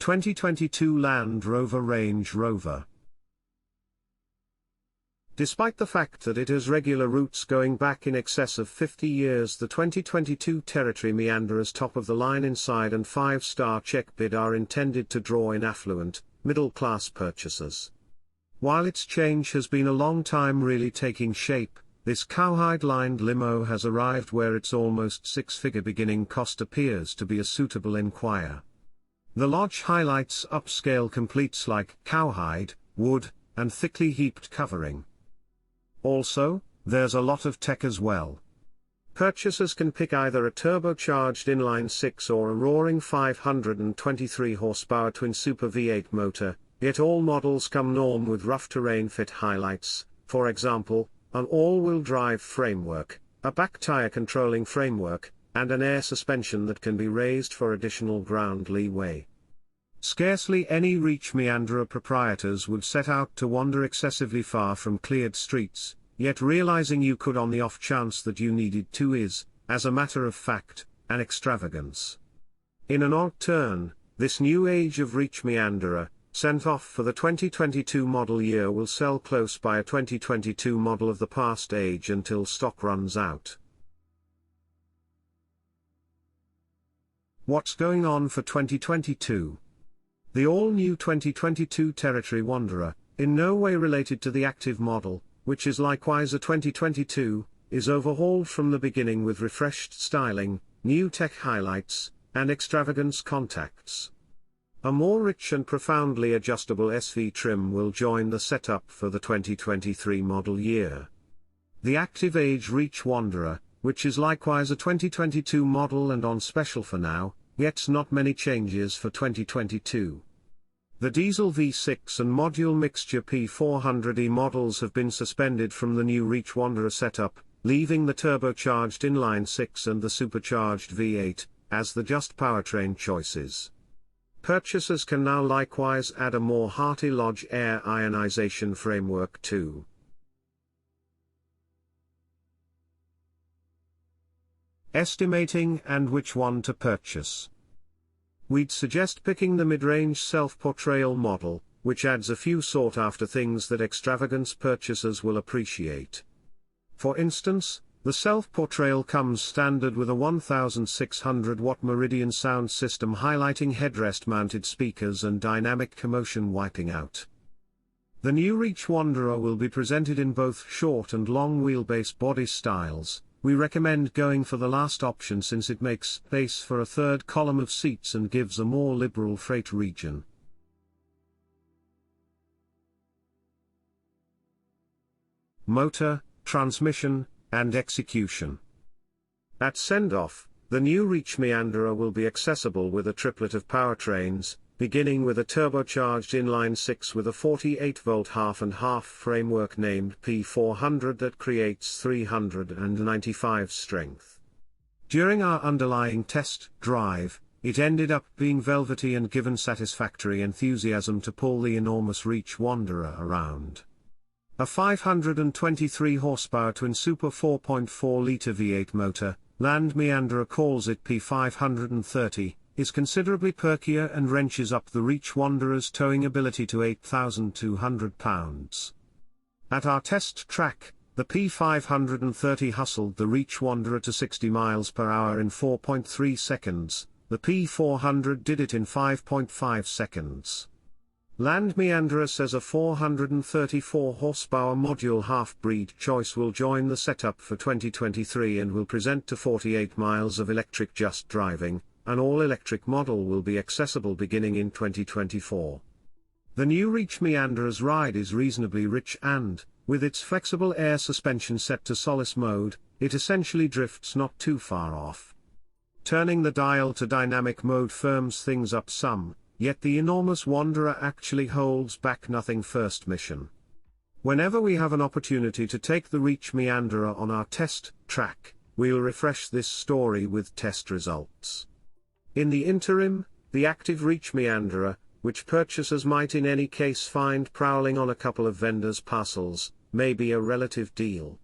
2022 Land Rover Range Rover. Despite the fact that it has regular routes going back in excess of 50 years, the 2022 Territory Meanderer's top-of-the-line inside and 5-star check bid are intended to draw in affluent, middle-class purchasers. While its change has been a long time really taking shape, this cowhide-lined limo has arrived where its almost six-figure beginning cost appears to be a suitable inquire. The lodge highlights upscale completes like cowhide, wood, and thickly heaped covering. Also, there's a lot of tech as well. Purchasers can pick either a turbocharged inline-six or a roaring 523 horsepower twin-super V8 motor, yet all models come norm with rough terrain fit highlights, for example, an all-wheel drive framework, a back tire controlling framework, and an air suspension that can be raised for additional ground leeway. Scarcely any Reach Meanderer proprietors would set out to wander excessively far from cleared streets, yet realizing you could on the off chance that you needed to is, as a matter of fact, an extravagance. In an odd turn, this new age of Reach Meanderer, sent off for the 2022 model year, will sell close by a 2022 model of the past age until stock runs out. What's going on for 2022? The all-new 2022 Territory Wanderer, in no way related to the active model, which is likewise a 2022, is overhauled from the beginning with refreshed styling, new tech highlights, and extravagance contacts. A more rich and profoundly adjustable SV trim will join the setup for the 2023 model year. The active age Reach Wanderer, which is likewise a 2022 model and on special for now, gets not many changes for 2022. The diesel V6 and module mixture P400e models have been suspended from the new Reach Wanderer setup, leaving the turbocharged inline-six and the supercharged V8 as the just powertrain choices. Purchasers can now likewise add a more hearty Lodge air ionization framework too. Estimating and which one to purchase. We'd suggest picking the mid-range self-portrayal model, which adds a few sought-after things that extravagance purchasers will appreciate. For instance, the self-portrayal comes standard with a 1600-watt Meridian sound system highlighting headrest-mounted speakers and dynamic commotion wiping out. The new Reach Wanderer will be presented in both short and long wheelbase body styles. We recommend going for the last option since it makes space for a third column of seats and gives a more liberal freight region. Motor, transmission, and execution. At send-off, the new Reach Meanderer will be accessible with a triplet of powertrains, beginning with a turbocharged inline-six with a 48-volt half-and-half framework named P400 that creates 395 strength. During our underlying test drive, it ended up being velvety and given satisfactory enthusiasm to pull the enormous Reach Wanderer around. A 523 horsepower twin-super 4.4-litre V8 motor, Land Meanderer calls it P530, is considerably perkier and wrenches up the Reach Wanderer's towing ability to 8,200 pounds. At our test track, the P530 hustled the Reach Wanderer to 60 miles per hour in 4.3 seconds, the P400 did it in 5.5 seconds. Land Meanderer says a 434 horsepower module half-breed choice will join the setup for 2023 and will present to 48 miles of electric just driving. An all-electric model will be accessible beginning in 2024. The new Reach Meanderer's ride is reasonably rich and, with its flexible air suspension set to solace mode, it essentially drifts not too far off. Turning the dial to dynamic mode firms things up some, yet the enormous Wanderer actually holds back nothing first mission. Whenever we have an opportunity to take the Reach Meanderer on our test track, we'll refresh this story with test results. In the interim, the active Reach Meanderer, which purchasers might in any case find prowling on a couple of vendors' parcels, may be a relative deal.